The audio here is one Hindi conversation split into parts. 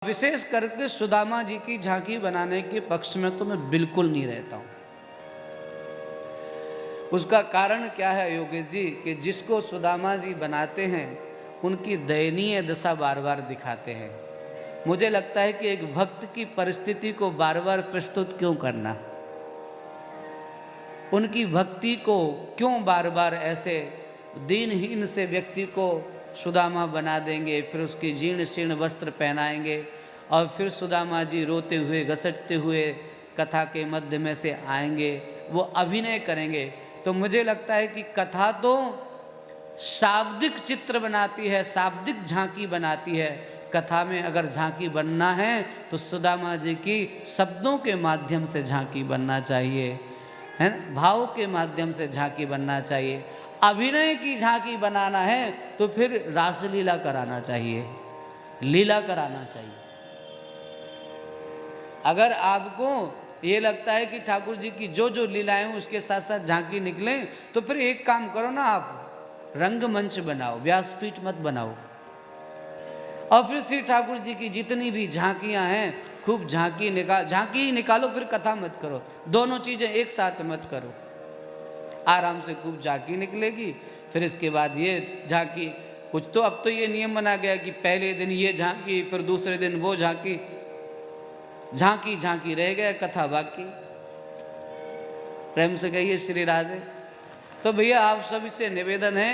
विशेष करके सुदामा जी की झांकी बनाने के पक्ष में तो मैं बिल्कुल नहीं रहता हूँ। उसका कारण क्या है योगेश जी, कि जिसको सुदामा जी बनाते हैं उनकी दयनीय दशा बार बार दिखाते हैं। मुझे लगता है कि एक भक्त की परिस्थिति को बार बार प्रस्तुत क्यों करना, उनकी भक्ति को क्यों बार बार ऐसे दीनहीन से व्यक्ति को सुदामा बना देंगे, फिर उसकी जीर्ण शीर्ण वस्त्र पहनाएंगे और फिर सुदामा जी रोते हुए घसटते हुए कथा के मध्य में से आएंगे, वो अभिनय करेंगे। तो मुझे लगता है कि कथा तो शाब्दिक चित्र बनाती है, शाब्दिक झांकी बनाती है। कथा में अगर झांकी बनना है तो सुदामा जी की शब्दों के माध्यम से झांकी बनना चाहिए, है ना, भाव के माध्यम से झांकी बनना चाहिए। अभिनय की झांकी बनाना है तो फिर रासलीला कराना चाहिए, लीला कराना चाहिए। अगर आपको ये लगता है कि ठाकुर जी की जो जो लीलाएं हैं उसके साथ साथ झांकी निकलें, तो फिर एक काम करो ना, आप रंगमंच बनाओ, व्यासपीठ मत बनाओ। और फिर श्री ठाकुर जी की जितनी भी झांकियां हैं खूब झांकी ही निकालो, फिर कथा मत करो। दोनों चीजें एक साथ मत करो। आराम से खूब झांकी निकलेगी, फिर इसके बाद ये झांकी। कुछ तो अब तो ये नियम बना गया कि पहले दिन ये झांकी, फिर दूसरे दिन वो झांकी, झांकी झांकी रह गया, कथा बाकी। प्रेम से कहिए श्री राधे। तो भैया आप सभी से निवेदन है,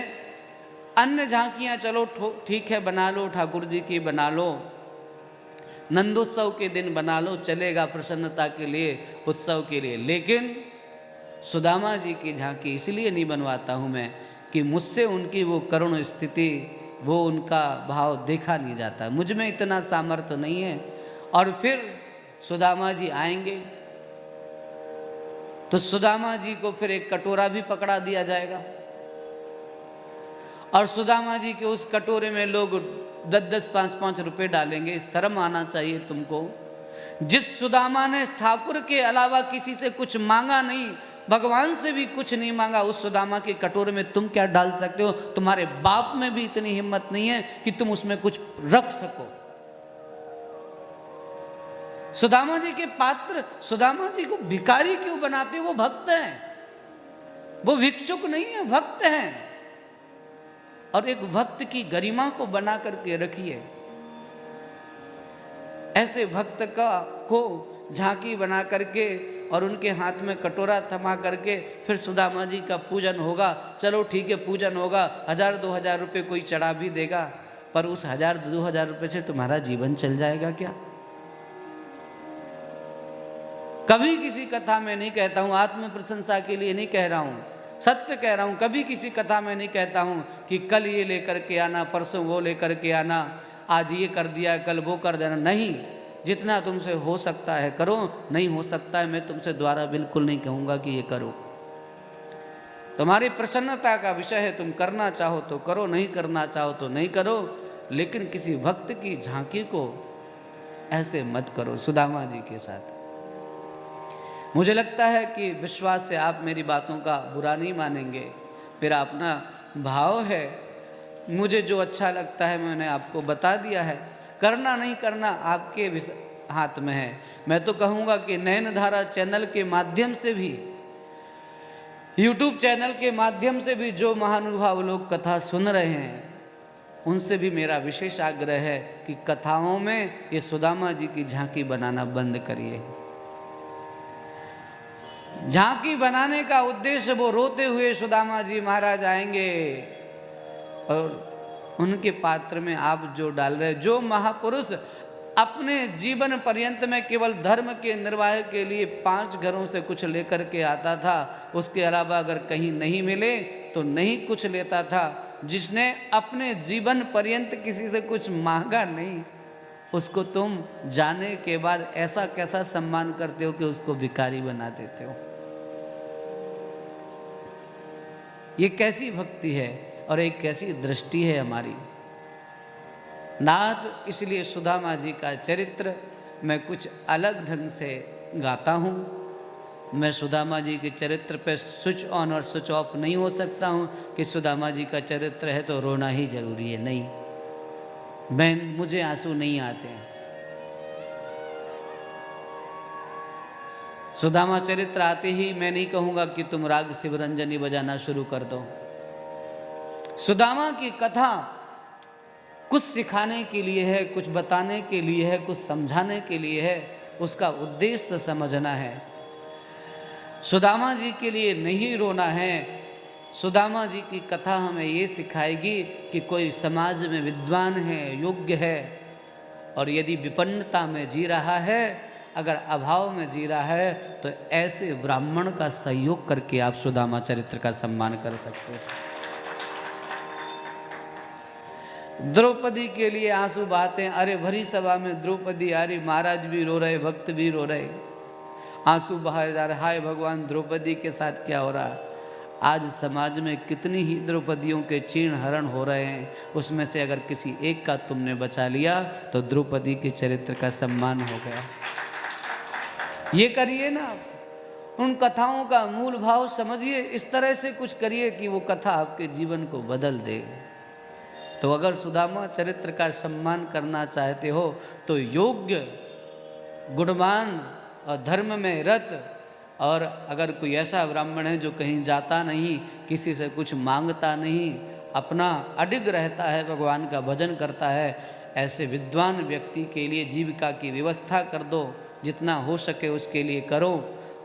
अन्य झांकियां चलो ठीक है बना लो, ठाकुर जी की बना लो, नंदोत्सव के दिन बना लो, चलेगा, प्रसन्नता के लिए, उत्सव के लिए। लेकिन सुदामा जी की झांकी इसलिए नहीं बनवाता हूँ मैं कि मुझसे उनकी वो करुण स्थिति, वो उनका भाव देखा नहीं जाता, मुझ में इतना सामर्थ्य नहीं है। और फिर सुदामा जी आएंगे तो सुदामा जी को फिर एक कटोरा भी पकड़ा दिया जाएगा और सुदामा जी के उस कटोरे में लोग 10-10, 5-5 रुपए डालेंगे। शर्म आना चाहिए तुमको। जिस सुदामा ने ठाकुर के अलावा किसी से कुछ मांगा नहीं, भगवान से भी कुछ नहीं मांगा, उस सुदामा के कटोरे में तुम क्या डाल सकते हो? तुम्हारे बाप में भी इतनी हिम्मत नहीं है कि तुम उसमें कुछ रख सको। सुदामा जी के पात्र, सुदामा जी को भिखारी क्यों बनाते हो? वो भक्त हैं, वो भिक्षुक नहीं है, भक्त हैं। और एक भक्त की गरिमा को बना करके रखिए। ऐसे भक्त को झांकी बना करके और उनके हाथ में कटोरा थमा करके फिर सुदामा जी का पूजन होगा। चलो ठीक है, पूजन होगा, 1000-2000 रुपये कोई चढ़ा भी देगा, पर उस 1000-2000 रुपये से तुम्हारा जीवन चल जाएगा क्या? कभी किसी कथा में नहीं कहता हूँ, आत्म प्रशंसा के लिए नहीं कह रहा हूँ, सत्य कह रहा हूँ। कभी किसी कथा में नहीं कहता हूँ कि कल ये लेकर के आना, परसों वो लेकर के आना, आज ये कर दिया, कल वो कर देना। नहीं, जितना तुमसे हो सकता है करो, नहीं हो सकता है मैं तुमसे द्वारा बिल्कुल नहीं कहूँगा कि ये करो। तुम्हारी प्रसन्नता का विषय है, तुम करना चाहो तो करो, नहीं करना चाहो तो नहीं करो, लेकिन किसी भक्त की झांकी को ऐसे मत करो सुदामा जी के साथ। मुझे लगता है कि विश्वास से आप मेरी बातों का बुरा नहीं मानेंगे। मेरा अपना भाव है, मुझे जो अच्छा लगता है मैंने आपको बता दिया है। करना नहीं करना आपके हाथ में है। मैं तो कहूँगा कि नयनधारा चैनल के माध्यम से भी, यूट्यूब चैनल के माध्यम से भी जो महानुभाव लोग कथा सुन रहे हैं, उनसे भी मेरा विशेष आग्रह है कि कथाओं में ये सुदामा जी की झांकी बनाना बंद करिए। झांकी बनाने का उद्देश्य वो रोते हुए सुदामा जी महाराज आएंगे और उनके पात्र में आप जो डाल रहे, जो महापुरुष अपने जीवन पर्यंत में केवल धर्म के निर्वाह के लिए 5 घरों से कुछ लेकर के आता था, उसके अलावा अगर कहीं नहीं मिले तो नहीं कुछ लेता था, जिसने अपने जीवन पर्यंत किसी से कुछ मांगा नहीं, उसको तुम जाने के बाद ऐसा कैसा सम्मान करते हो कि उसको भिखारी बना देते हो? ये कैसी भक्ति है और एक कैसी दृष्टि है हमारी। नाथ इसलिए सुदामा जी का चरित्र मैं कुछ अलग ढंग से गाता हूँ। मैं सुदामा जी के चरित्र पे स्विच ऑन और स्विच ऑफ नहीं हो सकता हूँ कि सुदामा जी का चरित्र है तो रोना ही जरूरी है। नहीं, मुझे आंसू नहीं आते हैं। सुदामा चरित्र आते ही मैं नहीं कहूँगा कि तुम राग शिवरंजनी बजाना शुरू कर दो। सुदामा की कथा कुछ सिखाने के लिए है, कुछ बताने के लिए है, कुछ समझाने के लिए है, उसका उद्देश्य समझना है। सुदामा जी के लिए नहीं रोना है। सुदामा जी की कथा हमें ये सिखाएगी कि कोई समाज में विद्वान है, योग्य है, और यदि विपन्नता में जी रहा है, अगर अभाव में जी रहा है, तो ऐसे ब्राह्मण का सहयोग करके आप सुदामा चरित्र का सम्मान कर सकते हैं। द्रौपदी के लिए आंसू बहाते हैं। अरे भरी सभा में द्रौपदी आ रही, महाराज भी रो रहे, भक्त भी रो रहे, आंसू बहाए जा रहे, हाय भगवान द्रौपदी के साथ क्या हो रहा है। आज समाज में कितनी ही द्रौपदियों के चीर्ण हरण हो रहे हैं, उसमें से अगर किसी एक का तुमने बचा लिया तो द्रौपदी के चरित्र का सम्मान हो गया। ये करिए ना, उन कथाओं का मूल भाव समझिए, इस तरह से कुछ करिए कि वो कथा आपके जीवन को बदल दे। तो अगर सुदामा चरित्र का सम्मान करना चाहते हो तो योग्य, गुणवान और धर्म में रत, और अगर कोई ऐसा ब्राह्मण है जो कहीं जाता नहीं, किसी से कुछ मांगता नहीं, अपना अडिग रहता है, भगवान का भजन करता है, ऐसे विद्वान व्यक्ति के लिए जीविका की व्यवस्था कर दो, जितना हो सके उसके लिए करो।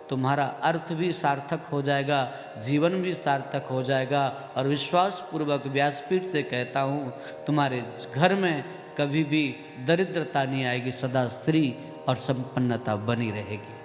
तुम्हारा अर्थ भी सार्थक हो जाएगा, जीवन भी सार्थक हो जाएगा। और विश्वासपूर्वक व्यासपीठ से कहता हूँ, तुम्हारे घर में कभी भी दरिद्रता नहीं आएगी, सदा श्री और संपन्नता बनी रहेगी।